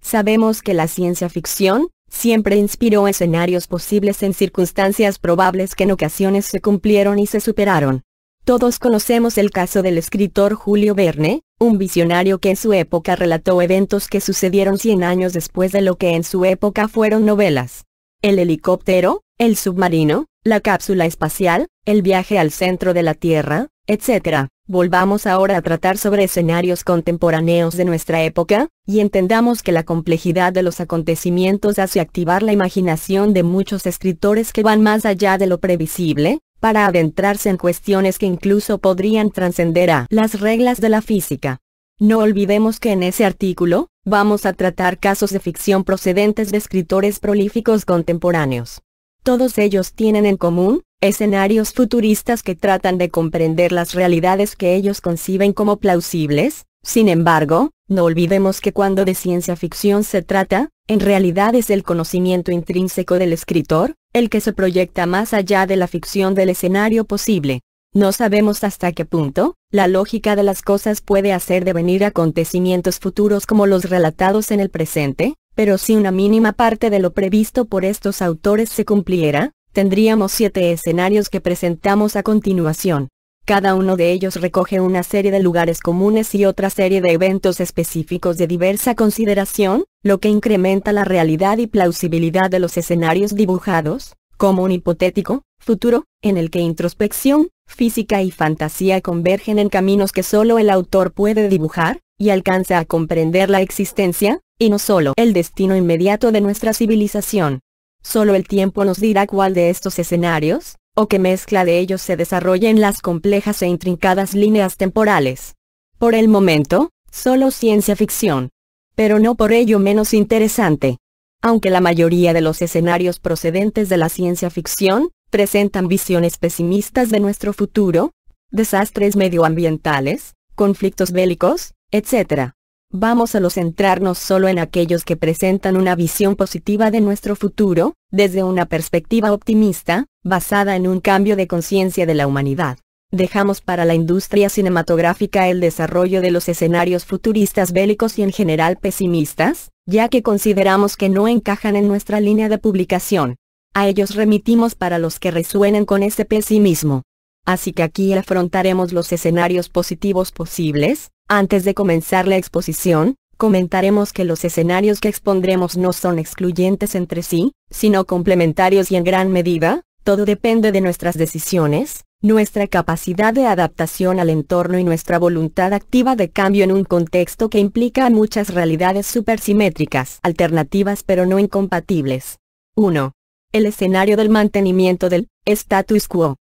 Sabemos que la ciencia ficción siempre inspiró escenarios posibles en circunstancias probables que en ocasiones se cumplieron y se superaron. Todos conocemos el caso del escritor Julio Verne, un visionario que en su época relató eventos que sucedieron 100 años después de lo que en su época fueron novelas. El helicóptero, el submarino, la cápsula espacial, el viaje al centro de la Tierra, etc. Volvamos ahora a tratar sobre escenarios contemporáneos de nuestra época, y entendamos que la complejidad de los acontecimientos hace activar la imaginación de muchos escritores que van más allá de lo previsible, para adentrarse en cuestiones que incluso podrían trascender a las reglas de la física. No olvidemos que en ese artículo, vamos a tratar casos de ficción procedentes de escritores prolíficos contemporáneos. Todos ellos tienen en común escenarios futuristas que tratan de comprender las realidades que ellos conciben como plausibles. Sin embargo, no olvidemos que cuando de ciencia ficción se trata, en realidad es el conocimiento intrínseco del escritor, el que se proyecta más allá de la ficción del escenario posible. No sabemos hasta qué punto, la lógica de las cosas puede hacer devenir acontecimientos futuros como los relatados en el presente, pero si una mínima parte de lo previsto por estos autores se cumpliera, tendríamos 7 escenarios que presentamos a continuación. Cada uno de ellos recoge una serie de lugares comunes y otra serie de eventos específicos de diversa consideración, lo que incrementa la realidad y plausibilidad de los escenarios dibujados, como un hipotético futuro, en el que introspección, física y fantasía convergen en caminos que solo el autor puede dibujar, y alcanza a comprender la existencia, y no solo el destino inmediato de nuestra civilización. Solo el tiempo nos dirá cuál de estos escenarios, o qué mezcla de ellos se desarrolla en las complejas e intrincadas líneas temporales. Por el momento, solo ciencia ficción. Pero no por ello menos interesante. Aunque la mayoría de los escenarios procedentes de la ciencia ficción presentan visiones pesimistas de nuestro futuro, desastres medioambientales, conflictos bélicos, etc. Vamos a centrarnos solo en aquellos que presentan una visión positiva de nuestro futuro, desde una perspectiva optimista, basada en un cambio de conciencia de la humanidad. Dejamos para la industria cinematográfica el desarrollo de los escenarios futuristas bélicos y en general pesimistas, ya que consideramos que no encajan en nuestra línea de publicación. A ellos remitimos para los que resuenen con ese pesimismo. Así que aquí afrontaremos los escenarios positivos posibles. Antes de comenzar la exposición, comentaremos que los escenarios que expondremos no son excluyentes entre sí, sino complementarios y en gran medida, todo depende de nuestras decisiones, nuestra capacidad de adaptación al entorno y nuestra voluntad activa de cambio en un contexto que implica muchas realidades supersimétricas, alternativas pero no incompatibles. 1. El escenario del mantenimiento del status quo.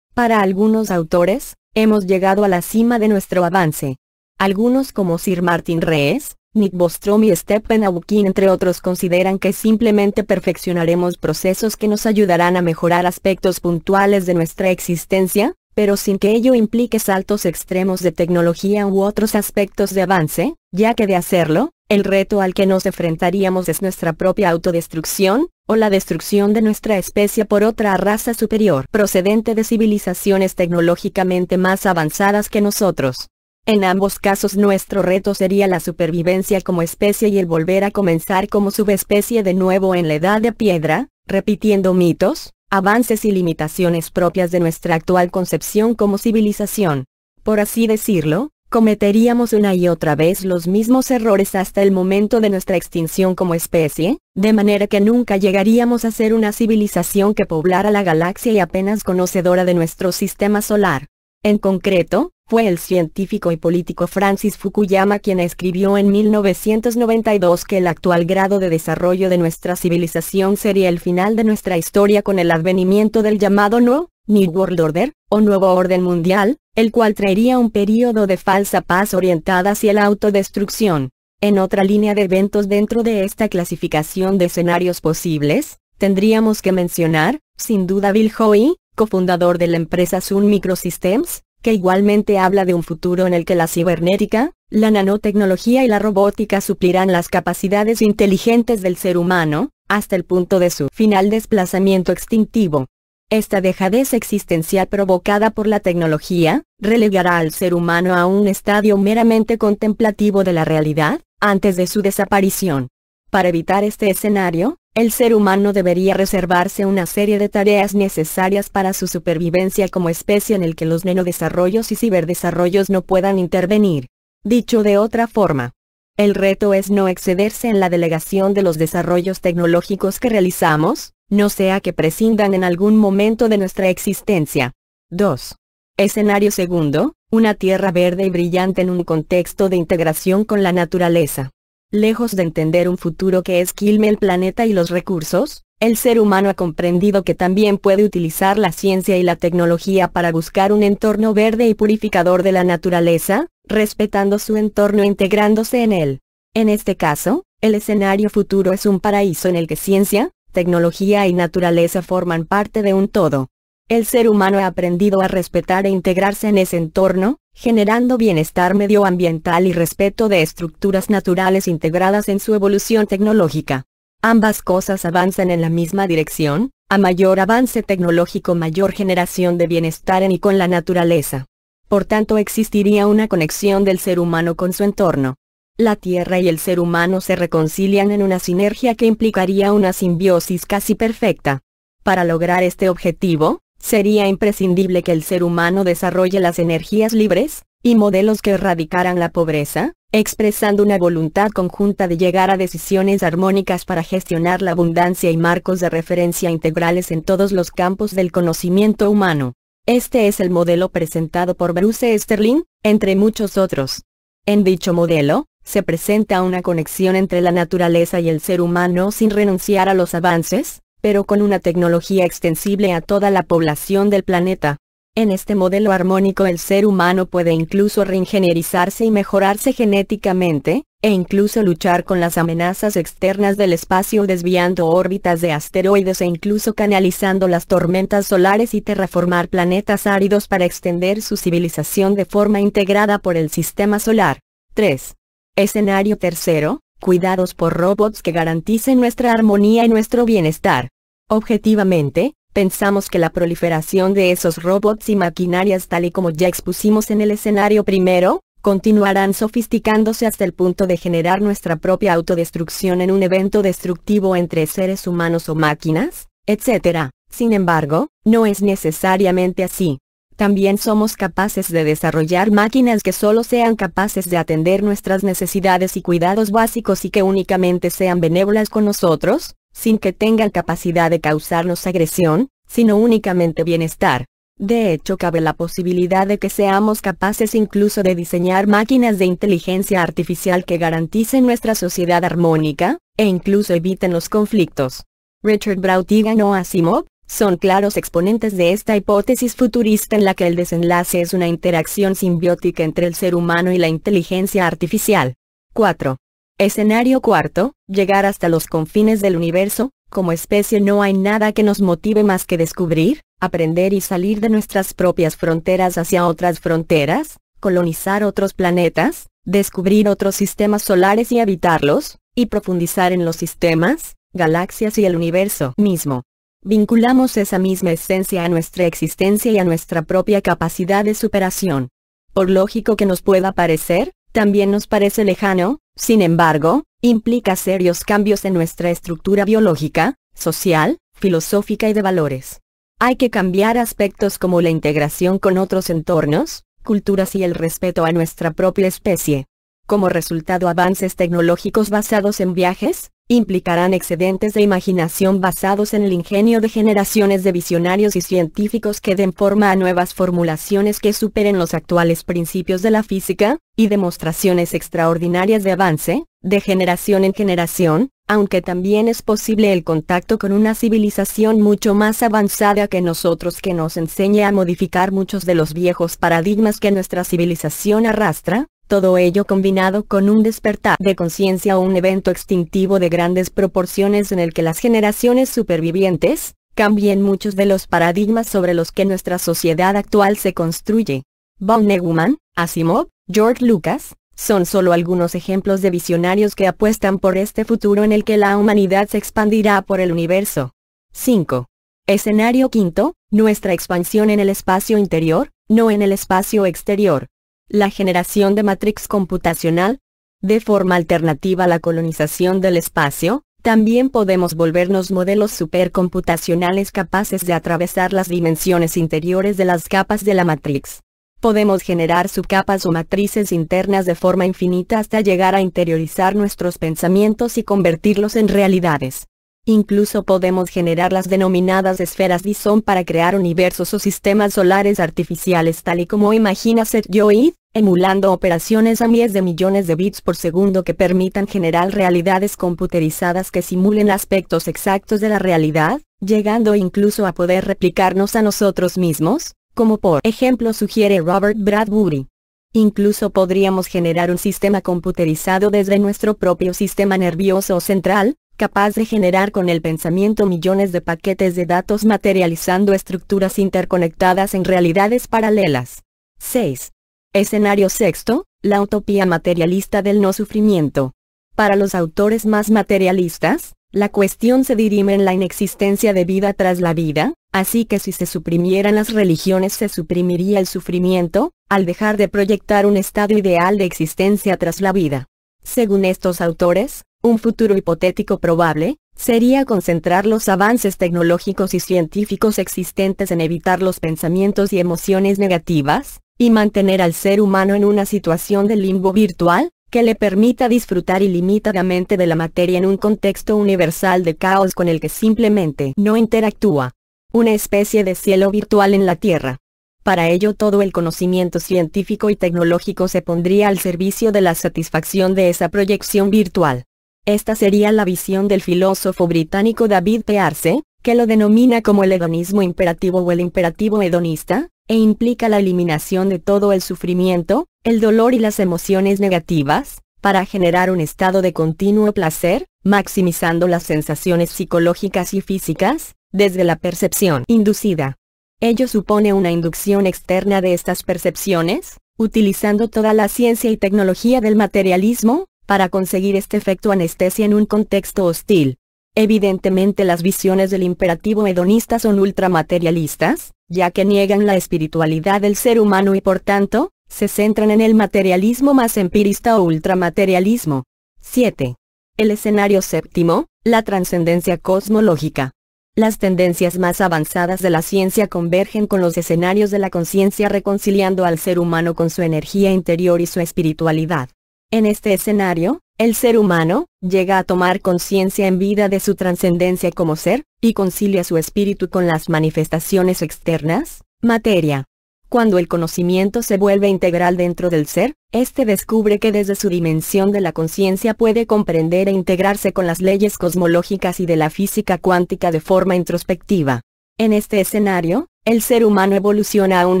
Para algunos autores, hemos llegado a la cima de nuestro avance. Algunos como Sir Martin Rees, Nick Bostrom y Stephen Hawking entre otros consideran que simplemente perfeccionaremos procesos que nos ayudarán a mejorar aspectos puntuales de nuestra existencia, pero sin que ello implique saltos extremos de tecnología u otros aspectos de avance, ya que de hacerlo, el reto al que nos enfrentaríamos es nuestra propia autodestrucción, o la destrucción de nuestra especie por otra raza superior procedente de civilizaciones tecnológicamente más avanzadas que nosotros. En ambos casos nuestro reto sería la supervivencia como especie y el volver a comenzar como subespecie de nuevo en la edad de piedra, repitiendo mitos, avances y limitaciones propias de nuestra actual concepción como civilización. Por así decirlo, cometeríamos una y otra vez los mismos errores hasta el momento de nuestra extinción como especie, de manera que nunca llegaríamos a ser una civilización que poblara la galaxia y apenas conocedora de nuestro sistema solar. En concreto, fue el científico y político Francis Fukuyama quien escribió en 1992 que el actual grado de desarrollo de nuestra civilización sería el final de nuestra historia con el advenimiento del llamado New World Order, o Nuevo Orden Mundial, el cual traería un período de falsa paz orientada hacia la autodestrucción. En otra línea de eventos dentro de esta clasificación de escenarios posibles, tendríamos que mencionar, sin duda Bill Howe, cofundador de la empresa Sun Microsystems, que igualmente habla de un futuro en el que la cibernética, la nanotecnología y la robótica suplirán las capacidades inteligentes del ser humano, hasta el punto de su final desplazamiento extintivo. Esta dejadez existencial provocada por la tecnología, relegará al ser humano a un estadio meramente contemplativo de la realidad, antes de su desaparición. Para evitar este escenario, el ser humano debería reservarse una serie de tareas necesarias para su supervivencia como especie en el que los nenodesarrollos y ciberdesarrollos no puedan intervenir. Dicho de otra forma, el reto es no excederse en la delegación de los desarrollos tecnológicos que realizamos, no sea que prescindan en algún momento de nuestra existencia. 2. Escenario segundo, una tierra verde y brillante en un contexto de integración con la naturaleza. Lejos de entender un futuro que esquilme el planeta y los recursos, el ser humano ha comprendido que también puede utilizar la ciencia y la tecnología para buscar un entorno verde y purificador de la naturaleza, respetando su entorno e integrándose en él. En este caso, el escenario futuro es un paraíso en el que ciencia, tecnología y naturaleza forman parte de un todo. El ser humano ha aprendido a respetar e integrarse en ese entorno, generando bienestar medioambiental y respeto de estructuras naturales integradas en su evolución tecnológica. Ambas cosas avanzan en la misma dirección: a mayor avance tecnológico, mayor generación de bienestar en y con la naturaleza. Por tanto, existiría una conexión del ser humano con su entorno. La Tierra y el ser humano se reconcilian en una sinergia que implicaría una simbiosis casi perfecta. Para lograr este objetivo, sería imprescindible que el ser humano desarrolle las energías libres, y modelos que erradicaran la pobreza, expresando una voluntad conjunta de llegar a decisiones armónicas para gestionar la abundancia y marcos de referencia integrales en todos los campos del conocimiento humano. Este es el modelo presentado por Bruce Sterling, entre muchos otros. En dicho modelo, se presenta una conexión entre la naturaleza y el ser humano sin renunciar a los avances, pero con una tecnología extensible a toda la población del planeta. En este modelo armónico el ser humano puede incluso reingenierizarse y mejorarse genéticamente, e incluso luchar con las amenazas externas del espacio desviando órbitas de asteroides e incluso canalizando las tormentas solares y terraformar planetas áridos para extender su civilización de forma integrada por el sistema solar. 3. Escenario tercero, cuidados por robots que garanticen nuestra armonía y nuestro bienestar. Objetivamente, pensamos que la proliferación de esos robots y maquinarias, tal y como ya expusimos en el escenario primero, continuarán sofisticándose hasta el punto de generar nuestra propia autodestrucción en un evento destructivo entre seres humanos o máquinas, etc. Sin embargo, no es necesariamente así. También somos capaces de desarrollar máquinas que solo sean capaces de atender nuestras necesidades y cuidados básicos y que únicamente sean benévolas con nosotros, sin que tengan capacidad de causarnos agresión, sino únicamente bienestar. De hecho, cabe la posibilidad de que seamos capaces incluso de diseñar máquinas de inteligencia artificial que garanticen nuestra sociedad armónica, e incluso eviten los conflictos. Richard Brautigan o Asimov son claros exponentes de esta hipótesis futurista en la que el desenlace es una interacción simbiótica entre el ser humano y la inteligencia artificial. 4. Escenario cuarto, llegar hasta los confines del universo. Como especie no hay nada que nos motive más que descubrir, aprender y salir de nuestras propias fronteras hacia otras fronteras, colonizar otros planetas, descubrir otros sistemas solares y habitarlos, y profundizar en los sistemas, galaxias y el universo mismo. Vinculamos esa misma esencia a nuestra existencia y a nuestra propia capacidad de superación. Por lógico que nos pueda parecer, también nos parece lejano, sin embargo, implica serios cambios en nuestra estructura biológica, social, filosófica y de valores. Hay que cambiar aspectos como la integración con otros entornos, culturas y el respeto a nuestra propia especie. Como resultado, avances tecnológicos basados en viajes, implicarán excedentes de imaginación basados en el ingenio de generaciones de visionarios y científicos que den forma a nuevas formulaciones que superen los actuales principios de la física, y demostraciones extraordinarias de avance, de generación en generación, aunque también es posible el contacto con una civilización mucho más avanzada que nosotros que nos enseñe a modificar muchos de los viejos paradigmas que nuestra civilización arrastra. Todo ello combinado con un despertar de conciencia o un evento extintivo de grandes proporciones en el que las generaciones supervivientes cambien muchos de los paradigmas sobre los que nuestra sociedad actual se construye. Von Neumann, Asimov, George Lucas, son solo algunos ejemplos de visionarios que apuestan por este futuro en el que la humanidad se expandirá por el universo. 5. Escenario quinto, nuestra expansión en el espacio interior, no en el espacio exterior. La generación de Matrix computacional. De forma alternativa a la colonización del espacio, también podemos volvernos modelos supercomputacionales capaces de atravesar las dimensiones interiores de las capas de la Matrix. Podemos generar subcapas o matrices internas de forma infinita hasta llegar a interiorizar nuestros pensamientos y convertirlos en realidades. Incluso podemos generar las denominadas esferas Dyson para crear universos o sistemas solares artificiales tal y como imagina Seth Yoed, emulando operaciones a miles de millones de bits por segundo que permitan generar realidades computerizadas que simulen aspectos exactos de la realidad, llegando incluso a poder replicarnos a nosotros mismos, como por ejemplo sugiere Robert Bradbury. Incluso podríamos generar un sistema computerizado desde nuestro propio sistema nervioso central, capaz de generar con el pensamiento millones de paquetes de datos materializando estructuras interconectadas en realidades paralelas. 6. Escenario sexto, la utopía materialista del no sufrimiento. Para los autores más materialistas, la cuestión se dirime en la inexistencia de vida tras la vida, así que si se suprimieran las religiones se suprimiría el sufrimiento, al dejar de proyectar un estado ideal de existencia tras la vida. Según estos autores, un futuro hipotético probable, sería concentrar los avances tecnológicos y científicos existentes en evitar los pensamientos y emociones negativas, y mantener al ser humano en una situación de limbo virtual, que le permita disfrutar ilimitadamente de la materia en un contexto universal de caos con el que simplemente no interactúa. Una especie de cielo virtual en la Tierra. Para ello todo el conocimiento científico y tecnológico se pondría al servicio de la satisfacción de esa proyección virtual. Esta sería la visión del filósofo británico David Pearce, que lo denomina como el hedonismo imperativo o el imperativo hedonista, e implica la eliminación de todo el sufrimiento, el dolor y las emociones negativas, para generar un estado de continuo placer, maximizando las sensaciones psicológicas y físicas, desde la percepción inducida. Ello supone una inducción externa de estas percepciones, utilizando toda la ciencia y tecnología del materialismo, para conseguir este efecto anestesia en un contexto hostil. Evidentemente las visiones del imperativo hedonista son ultramaterialistas, ya que niegan la espiritualidad del ser humano y por tanto, se centran en el materialismo más empirista o ultramaterialismo. 7. El escenario séptimo, la trascendencia cosmológica. Las tendencias más avanzadas de la ciencia convergen con los escenarios de la conciencia reconciliando al ser humano con su energía interior y su espiritualidad. En este escenario, el ser humano llega a tomar conciencia en vida de su trascendencia como ser, y concilia su espíritu con las manifestaciones externas, materia. Cuando el conocimiento se vuelve integral dentro del ser, éste descubre que desde su dimensión de la conciencia puede comprender e integrarse con las leyes cosmológicas y de la física cuántica de forma introspectiva. En este escenario, el ser humano evoluciona a un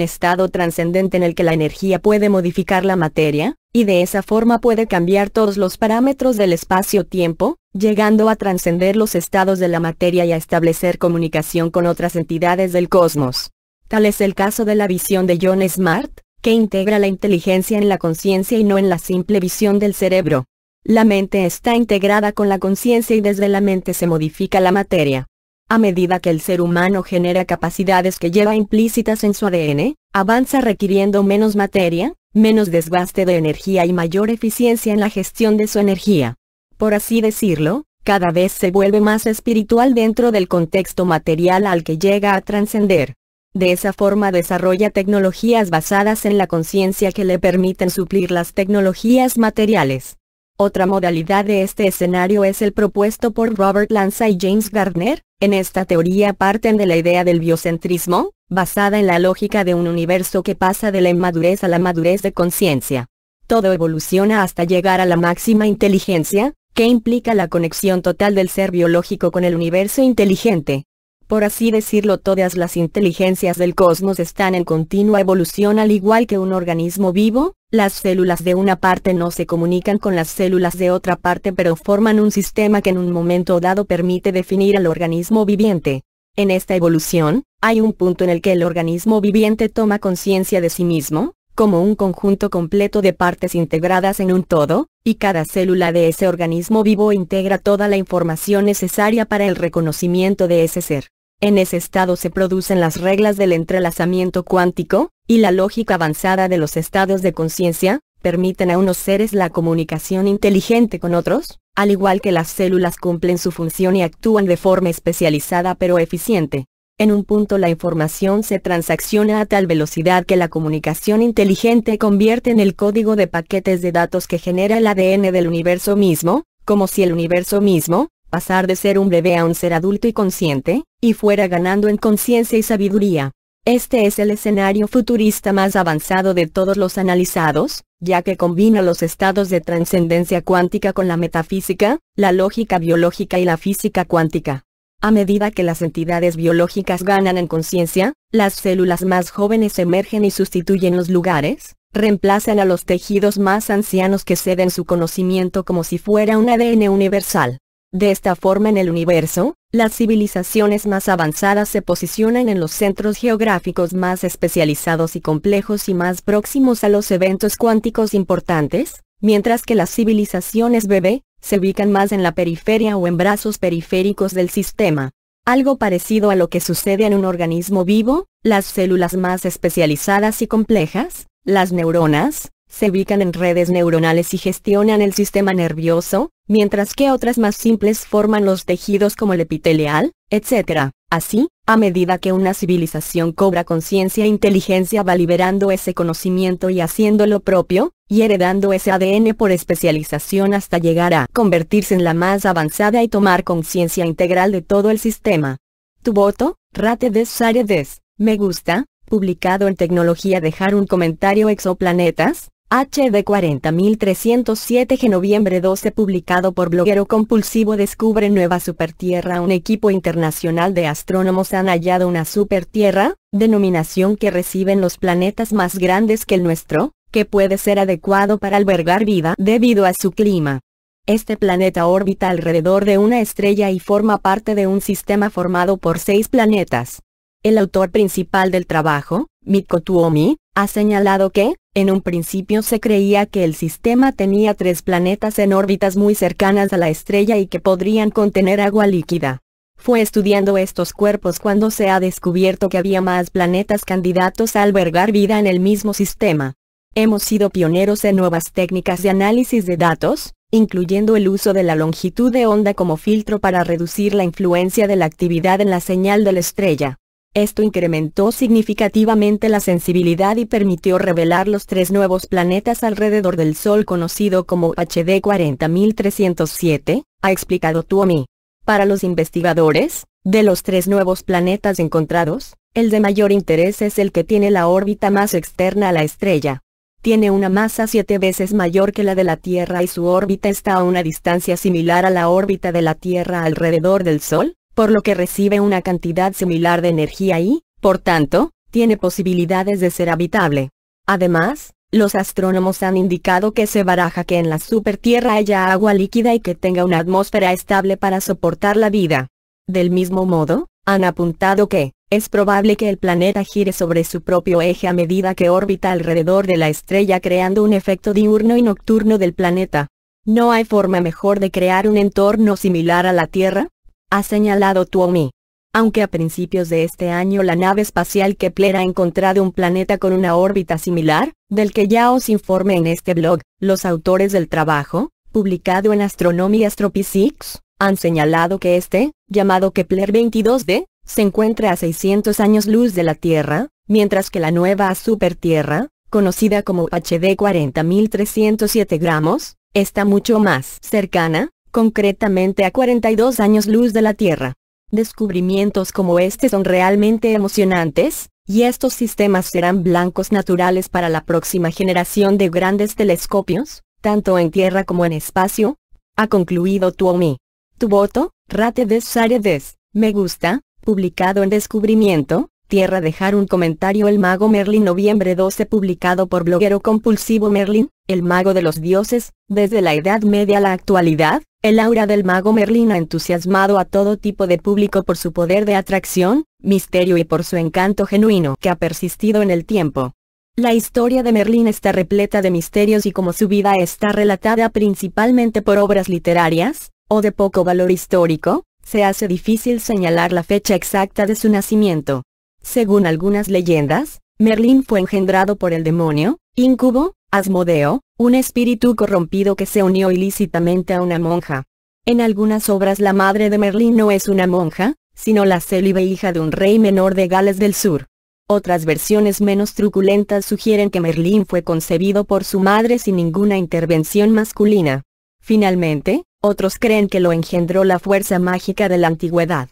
estado trascendente en el que la energía puede modificar la materia, y de esa forma puede cambiar todos los parámetros del espacio-tiempo, llegando a trascender los estados de la materia y a establecer comunicación con otras entidades del cosmos. Tal es el caso de la visión de John Smart, que integra la inteligencia en la conciencia y no en la simple visión del cerebro. La mente está integrada con la conciencia y desde la mente se modifica la materia. A medida que el ser humano genera capacidades que lleva implícitas en su ADN, avanza requiriendo menos materia, menos desgaste de energía y mayor eficiencia en la gestión de su energía. Por así decirlo, cada vez se vuelve más espiritual dentro del contexto material al que llega a trascender. De esa forma desarrolla tecnologías basadas en la conciencia que le permiten suplir las tecnologías materiales. Otra modalidad de este escenario es el propuesto por Robert Lanza y James Gardner. En esta teoría parten de la idea del biocentrismo, basada en la lógica de un universo que pasa de la inmadurez a la madurez de conciencia. Todo evoluciona hasta llegar a la máxima inteligencia, que implica la conexión total del ser biológico con el universo inteligente. Por así decirlo, todas las inteligencias del cosmos están en continua evolución al igual que un organismo vivo. Las células de una parte no se comunican con las células de otra parte pero forman un sistema que en un momento dado permite definir al organismo viviente. En esta evolución, hay un punto en el que el organismo viviente toma conciencia de sí mismo, como un conjunto completo de partes integradas en un todo, y cada célula de ese organismo vivo integra toda la información necesaria para el reconocimiento de ese ser. En ese estado se producen las reglas del entrelazamiento cuántico, y la lógica avanzada de los estados de conciencia, permiten a unos seres la comunicación inteligente con otros, al igual que las células cumplen su función y actúan de forma especializada pero eficiente. En un punto la información se transacciona a tal velocidad que la comunicación inteligente convierte en el código de paquetes de datos que genera el ADN del universo mismo, como si el universo mismo, pasar de ser un bebé a un ser adulto y consciente, y fuera ganando en conciencia y sabiduría. Este es el escenario futurista más avanzado de todos los analizados, ya que combina los estados de trascendencia cuántica con la metafísica, la lógica biológica y la física cuántica. A medida que las entidades biológicas ganan en conciencia, las células más jóvenes emergen y sustituyen los lugares, reemplazan a los tejidos más ancianos que ceden su conocimiento como si fuera un ADN universal. De esta forma en el universo, las civilizaciones más avanzadas se posicionan en los centros geográficos más especializados y complejos y más próximos a los eventos cuánticos importantes, mientras que las civilizaciones bebé se ubican más en la periferia o en brazos periféricos del sistema. Algo parecido a lo que sucede en un organismo vivo, las células más especializadas y complejas, las neuronas, se ubican en redes neuronales y gestionan el sistema nervioso, mientras que otras más simples forman los tejidos como el epitelial, etc. Así, a medida que una civilización cobra conciencia e inteligencia va liberando ese conocimiento y haciéndolo propio, y heredando ese ADN por especialización hasta llegar a convertirse en la más avanzada y tomar conciencia integral de todo el sistema. Tu voto, Rate des Saredes, me gusta, publicado en Tecnología. Dejar un comentario. Exoplanetas, HD 40307 noviembre 12 publicado por Bloguero Compulsivo. Descubre nueva supertierra. Un equipo internacional de astrónomos han hallado una supertierra, denominación que reciben los planetas más grandes que el nuestro, que puede ser adecuado para albergar vida debido a su clima. Este planeta orbita alrededor de una estrella y forma parte de un sistema formado por 6 planetas. El autor principal del trabajo, Mikko Tuomi, ha señalado que, en un principio se creía que el sistema tenía 3 planetas en órbitas muy cercanas a la estrella y que podrían contener agua líquida. Fue estudiando estos cuerpos cuando se ha descubierto que había más planetas candidatos a albergar vida en el mismo sistema. Hemos sido pioneros en nuevas técnicas de análisis de datos, incluyendo el uso de la longitud de onda como filtro para reducir la influencia de la actividad en la señal de la estrella. Esto incrementó significativamente la sensibilidad y permitió revelar los 3 nuevos planetas alrededor del Sol conocido como HD 40307, ha explicado Tuomi. Para los investigadores, de los 3 nuevos planetas encontrados, el de mayor interés es el que tiene la órbita más externa a la estrella. Tiene una masa 7 veces mayor que la de la Tierra y su órbita está a una distancia similar a la órbita de la Tierra alrededor del Sol, por lo que recibe una cantidad similar de energía y, por tanto, tiene posibilidades de ser habitable. Además, los astrónomos han indicado que se baraja que en la supertierra haya agua líquida y que tenga una atmósfera estable para soportar la vida. Del mismo modo, han apuntado que es probable que el planeta gire sobre su propio eje a medida que orbita alrededor de la estrella, creando un efecto diurno y nocturno del planeta. ¿No hay forma mejor de crear un entorno similar a la Tierra?, ha señalado Tuomi. Aunque a principios de este año la nave espacial Kepler ha encontrado un planeta con una órbita similar, del que ya os informé en este blog, los autores del trabajo, publicado en Astronomy Astrophysics, han señalado que este, llamado Kepler 22d, se encuentra a 600 años luz de la Tierra, mientras que la nueva supertierra, conocida como HD 40307 gramos, está mucho más cercana, concretamente a 42 años luz de la Tierra. Descubrimientos como este son realmente emocionantes, y estos sistemas serán blancos naturales para la próxima generación de grandes telescopios, tanto en Tierra como en espacio, ha concluido Tuomi. Tu voto, Rate des Saredes, me gusta, publicado en Descubrimiento, Tierra. Dejar un comentario. El mago Merlin noviembre 12 publicado por Bloguero Compulsivo. Merlin, el mago de los dioses, desde la Edad Media a la actualidad, el aura del mago Merlin ha entusiasmado a todo tipo de público por su poder de atracción, misterio y por su encanto genuino que ha persistido en el tiempo. La historia de Merlin está repleta de misterios y como su vida está relatada principalmente por obras literarias, o de poco valor histórico, se hace difícil señalar la fecha exacta de su nacimiento. Según algunas leyendas, Merlín fue engendrado por el demonio, Incubo, Asmodeo, un espíritu corrompido que se unió ilícitamente a una monja. En algunas obras la madre de Merlín no es una monja, sino la célibe hija de un rey menor de Gales del Sur. Otras versiones menos truculentas sugieren que Merlín fue concebido por su madre sin ninguna intervención masculina. Finalmente, otros creen que lo engendró la fuerza mágica de la antigüedad.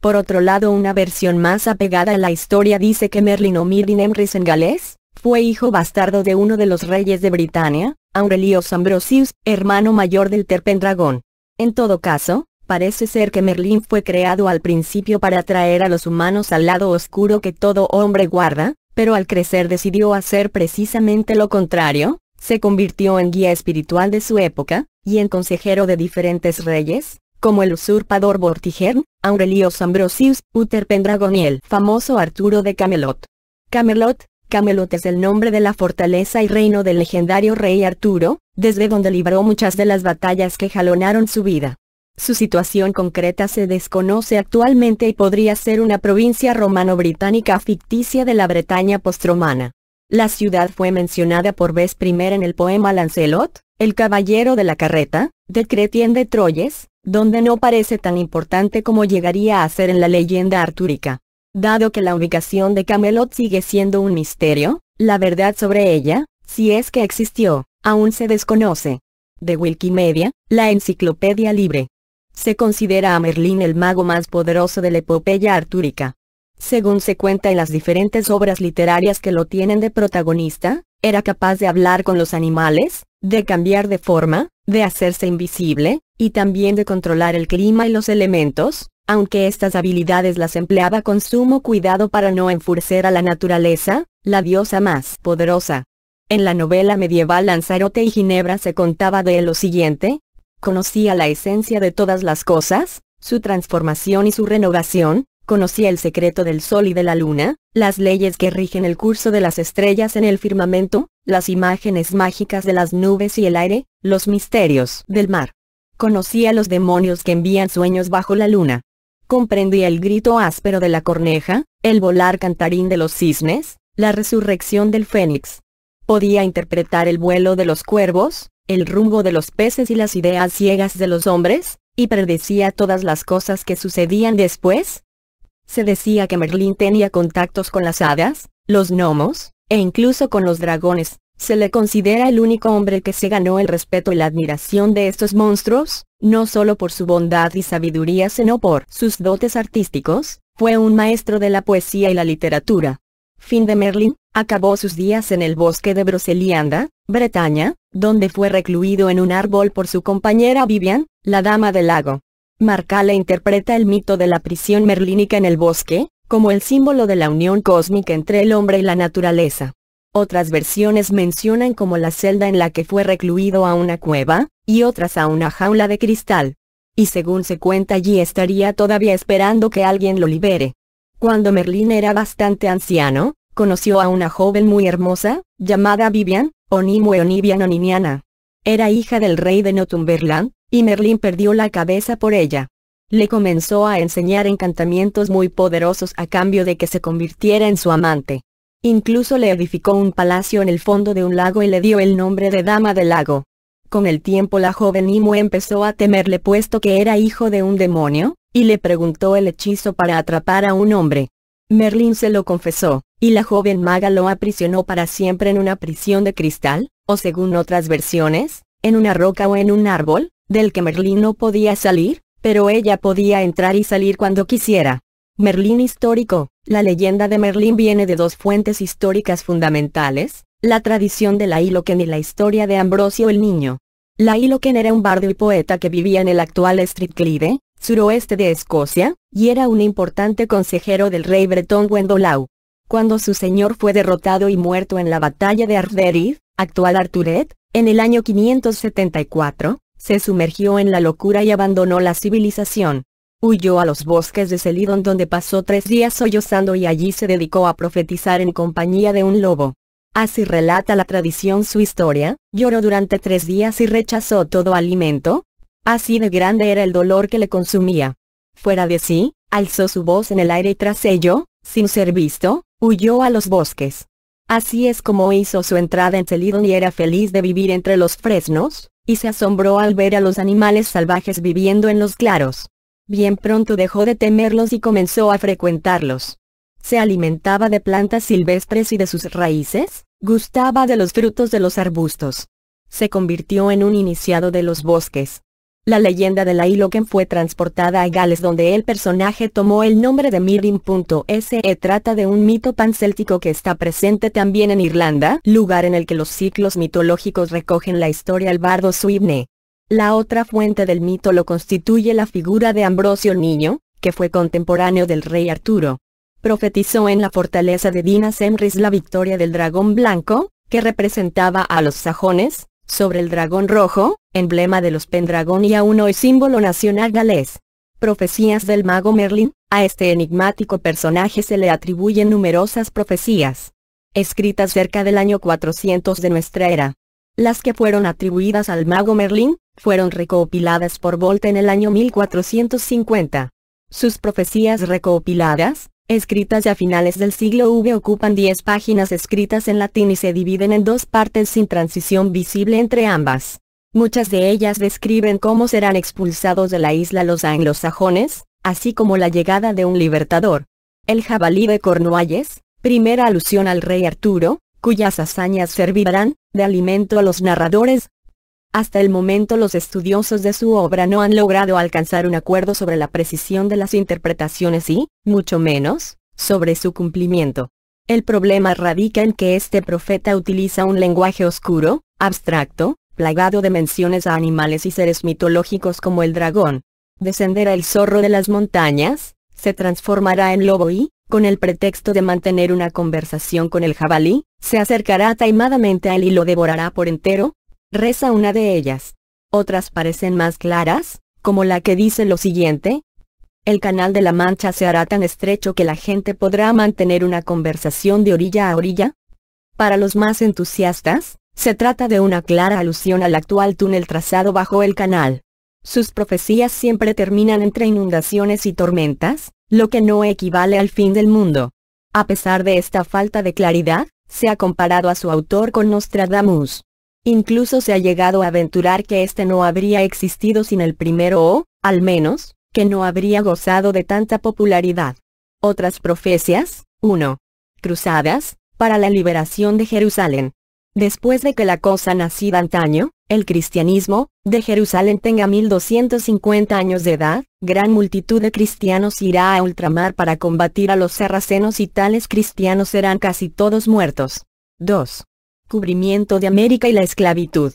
Por otro lado, una versión más apegada a la historia dice que Merlin o Myrddin Emrys en galés, fue hijo bastardo de uno de los reyes de Britania, Aurelius Ambrosius, hermano mayor del Terpendragón. En todo caso, parece ser que Merlín fue creado al principio para atraer a los humanos al lado oscuro que todo hombre guarda, pero al crecer decidió hacer precisamente lo contrario, se convirtió en guía espiritual de su época, y en consejero de diferentes reyes, como el usurpador Vortigern, Aurelius Ambrosius, Uther Pendragon y el famoso Arturo de Camelot. Camelot es el nombre de la fortaleza y reino del legendario rey Arturo, desde donde libró muchas de las batallas que jalonaron su vida. Su situación concreta se desconoce actualmente y podría ser una provincia romano-británica ficticia de la Bretaña postromana. La ciudad fue mencionada por vez primera en el poema Lancelot, el caballero de la carreta, de Chrétien de Troyes, donde no parece tan importante como llegaría a ser en la leyenda artúrica. Dado que la ubicación de Camelot sigue siendo un misterio, la verdad sobre ella, si es que existió, aún se desconoce. De Wikimedia, la enciclopedia libre. Se considera a Merlín el mago más poderoso de la epopeya artúrica. Según se cuenta en las diferentes obras literarias que lo tienen de protagonista, era capaz de hablar con los animales, de cambiar de forma, de hacerse invisible, y también de controlar el clima y los elementos, aunque estas habilidades las empleaba con sumo cuidado para no enfurecer a la naturaleza, la diosa más poderosa. En la novela medieval Lanzarote y Ginebra se contaba de él lo siguiente: conocía la esencia de todas las cosas, su transformación y su renovación, conocía el secreto del sol y de la luna, las leyes que rigen el curso de las estrellas en el firmamento, las imágenes mágicas de las nubes y el aire, los misterios del mar. Conocía los demonios que envían sueños bajo la luna. Comprendía el grito áspero de la corneja, el volar cantarín de los cisnes, la resurrección del fénix. Podía interpretar el vuelo de los cuervos, el rumbo de los peces y las ideas ciegas de los hombres, y predecía todas las cosas que sucedían después. Se decía que Merlín tenía contactos con las hadas, los gnomos, e incluso con los dragones. Se le considera el único hombre que se ganó el respeto y la admiración de estos monstruos, no solo por su bondad y sabiduría sino por sus dotes artísticos. Fue un maestro de la poesía y la literatura. Fin de Merlín. Acabó sus días en el bosque de Brocelianda, Bretaña, donde fue recluido en un árbol por su compañera Vivian, la dama del lago. Marcale interpreta el mito de la prisión merlínica en el bosque, como el símbolo de la unión cósmica entre el hombre y la naturaleza. Otras versiones mencionan como la celda en la que fue recluido a una cueva, y otras a una jaula de cristal. Y según se cuenta allí estaría todavía esperando que alguien lo libere. Cuando Merlín era bastante anciano, conoció a una joven muy hermosa, llamada Vivian, o Nimue o Nivian o Nimiana. Era hija del rey de Northumberland, y Merlín perdió la cabeza por ella. Le comenzó a enseñar encantamientos muy poderosos a cambio de que se convirtiera en su amante. Incluso le edificó un palacio en el fondo de un lago y le dio el nombre de Dama del Lago. Con el tiempo la joven Nimue empezó a temerle puesto que era hijo de un demonio, y le preguntó el hechizo para atrapar a un hombre. Merlín se lo confesó, y la joven maga lo aprisionó para siempre en una prisión de cristal, o según otras versiones, en una roca o en un árbol, del que Merlín no podía salir, pero ella podía entrar y salir cuando quisiera. Merlín histórico. La leyenda de Merlín viene de dos fuentes históricas fundamentales, la tradición de Lailoken y la historia de Ambrosio el Niño. Lailoken era un bardo y poeta que vivía en el actual Strathclyde, suroeste de Escocia, y era un importante consejero del rey bretón Gwendolau. Cuando su señor fue derrotado y muerto en la batalla de Arderydd, actual Arturet, en el año 574, se sumergió en la locura y abandonó la civilización. Huyó a los bosques de Celidon donde pasó 3 días sollozando y allí se dedicó a profetizar en compañía de un lobo. Así relata la tradición su historia: lloró durante 3 días y rechazó todo alimento. Así de grande era el dolor que le consumía. Fuera de sí, alzó su voz en el aire y tras ello, sin ser visto, huyó a los bosques. Así es como hizo su entrada en Celidón y era feliz de vivir entre los fresnos, y se asombró al ver a los animales salvajes viviendo en los claros. Bien pronto dejó de temerlos y comenzó a frecuentarlos. Se alimentaba de plantas silvestres y de sus raíces, gustaba de los frutos de los arbustos. Se convirtió en un iniciado de los bosques. La leyenda de la Iloken fue transportada a Gales, donde el personaje tomó el nombre de Mirin.se. Trata de un mito pancéltico que está presente también en Irlanda, lugar en el que los ciclos mitológicos recogen la historia del bardo Suibne. La otra fuente del mito lo constituye la figura de Ambrosio el Niño, que fue contemporáneo del rey Arturo. Profetizó en la fortaleza de Dinas Emrys la victoria del dragón blanco, que representaba a los sajones, sobre el dragón rojo, emblema de los Pendragon y aún hoy símbolo nacional galés. Profecías del mago Merlín. A este enigmático personaje se le atribuyen numerosas profecías, escritas cerca del año 400 de nuestra era. Las que fueron atribuidas al mago Merlín, fueron recopiladas por Volta en el año 1450. Sus profecías recopiladas, escritas a finales del siglo V, ocupan 10 páginas escritas en latín y se dividen en dos partes sin transición visible entre ambas. Muchas de ellas describen cómo serán expulsados de la isla los anglosajones, así como la llegada de un libertador. El jabalí de Cornualles, primera alusión al rey Arturo, cuyas hazañas servirán de alimento a los narradores. Hasta el momento los estudiosos de su obra no han logrado alcanzar un acuerdo sobre la precisión de las interpretaciones y, mucho menos, sobre su cumplimiento. El problema radica en que este profeta utiliza un lenguaje oscuro, abstracto, plagado de menciones a animales y seres mitológicos como el dragón. Descenderá el zorro de las montañas, se transformará en lobo y, con el pretexto de mantener una conversación con el jabalí, se acercará taimadamente a él y lo devorará por entero. Reza una de ellas. Otras parecen más claras, como la que dice lo siguiente: el canal de la Mancha se hará tan estrecho que la gente podrá mantener una conversación de orilla a orilla. Para los más entusiastas, se trata de una clara alusión al actual túnel trazado bajo el canal. Sus profecías siempre terminan entre inundaciones y tormentas, lo que no equivale al fin del mundo. A pesar de esta falta de claridad, se ha comparado a su autor con Nostradamus. Incluso se ha llegado a aventurar que este no habría existido sin el primero o, al menos, que no habría gozado de tanta popularidad. Otras profecías. 1. Cruzadas, para la liberación de Jerusalén. Después de que la cosa nacida antaño, el cristianismo, de Jerusalén tenga 1250 años de edad, gran multitud de cristianos irá a ultramar para combatir a los sarracenos y tales cristianos serán casi todos muertos. 2. Cubrimiento de América y la esclavitud.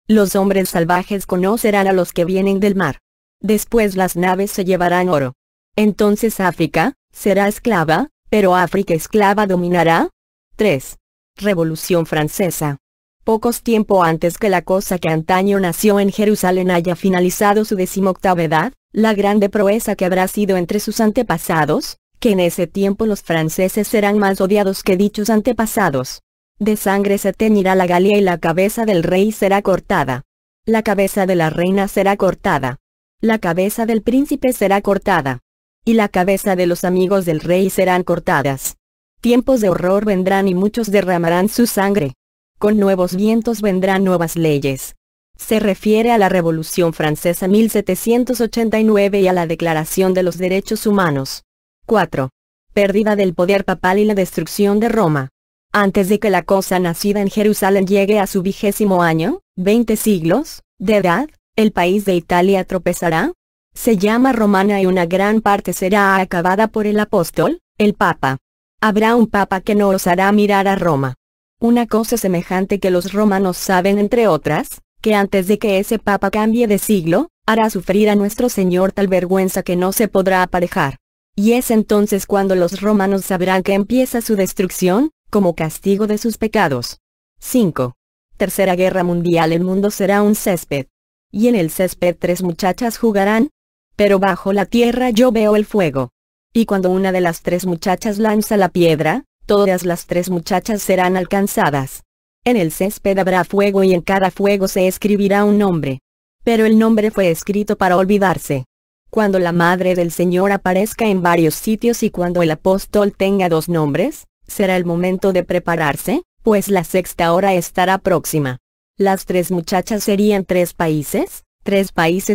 Los hombres salvajes conocerán a los que vienen del mar. Después las naves se llevarán oro. Entonces África será esclava, pero África esclava dominará. 3. Revolución Francesa. Pocos tiempo antes que la cosa que antaño nació en Jerusalén haya finalizado su 18ª edad, la grande proeza que habrá sido entre sus antepasados, que en ese tiempo los franceses serán más odiados que dichos antepasados. De sangre se teñirá la Galia y la cabeza del rey será cortada. La cabeza de la reina será cortada. La cabeza del príncipe será cortada. Y la cabeza de los amigos del rey serán cortadas. Tiempos de horror vendrán y muchos derramarán su sangre. Con nuevos vientos vendrán nuevas leyes. Se refiere a la Revolución Francesa 1789 y a la Declaración de los Derechos Humanos. 4. Pérdida del poder papal y la destrucción de Roma. Antes de que la cosa nacida en Jerusalén llegue a su 20º año, 20 siglos, de edad, el país de Italia tropezará. Se llama romana y una gran parte será acabada por el apóstol, el Papa. Habrá un Papa que no osará mirar a Roma. Una cosa semejante que los romanos saben entre otras, que antes de que ese Papa cambie de siglo, hará sufrir a nuestro Señor tal vergüenza que no se podrá aparejar. Y es entonces cuando los romanos sabrán que empieza su destrucción, como castigo de sus pecados. 5. Tercera Guerra Mundial. El mundo será un césped. Y en el césped 3 muchachas jugarán. Pero bajo la tierra yo veo el fuego. Y cuando una de las 3 muchachas lanza la piedra, todas las 3 muchachas serán alcanzadas. En el césped habrá fuego y en cada fuego se escribirá un nombre. Pero el nombre fue escrito para olvidarse. Cuando la Madre del Señor aparezca en varios sitios y cuando el apóstol tenga 2 nombres, Será el momento de prepararse, pues la sexta hora estará próxima. Las 3 muchachas serían 3 países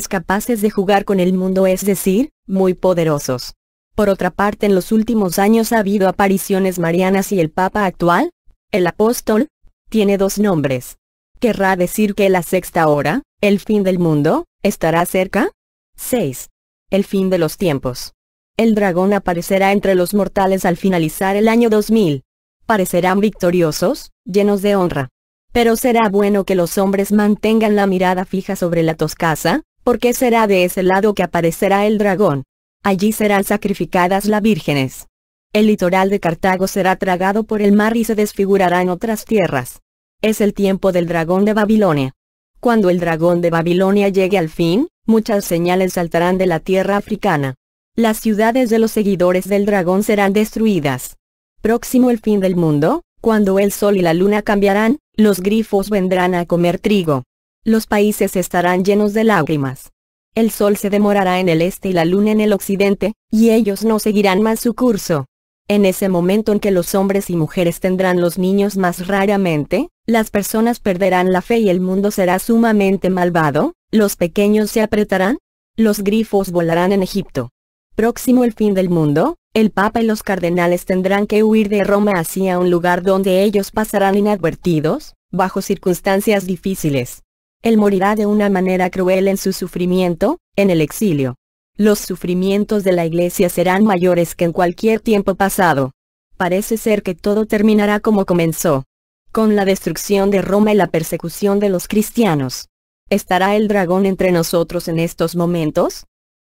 capaces de jugar con el mundo, es decir, muy poderosos. Por otra parte, en los últimos años ha habido apariciones marianas y el Papa actual, el apóstol, tiene 2 nombres. ¿Querrá decir que la sexta hora, el fin del mundo, estará cerca? 6. El fin de los tiempos. El dragón aparecerá entre los mortales al finalizar el año 2000. Parecerán victoriosos, llenos de honra. Pero será bueno que los hombres mantengan la mirada fija sobre la Toscasa, porque será de ese lado que aparecerá el dragón. Allí serán sacrificadas las vírgenes. El litoral de Cartago será tragado por el mar y se desfigurará en otras tierras. Es el tiempo del dragón de Babilonia. Cuando el dragón de Babilonia llegue al fin, muchas señales saltarán de la tierra africana. Las ciudades de los seguidores del dragón serán destruidas. Próximo el fin del mundo, cuando el sol y la luna cambiarán, los grifos vendrán a comer trigo. Los países estarán llenos de lágrimas. El sol se demorará en el este y la luna en el occidente, y ellos no seguirán más su curso. En ese momento en que los hombres y mujeres tendrán los niños más raramente, las personas perderán la fe y el mundo será sumamente malvado, los pequeños se apretarán, los grifos volarán en Egipto. Próximo el fin del mundo, el Papa y los cardenales tendrán que huir de Roma hacia un lugar donde ellos pasarán inadvertidos, bajo circunstancias difíciles. Él morirá de una manera cruel en su sufrimiento, en el exilio. Los sufrimientos de la Iglesia serán mayores que en cualquier tiempo pasado. Parece ser que todo terminará como comenzó, con la destrucción de Roma y la persecución de los cristianos. ¿Estará el dragón entre nosotros en estos momentos?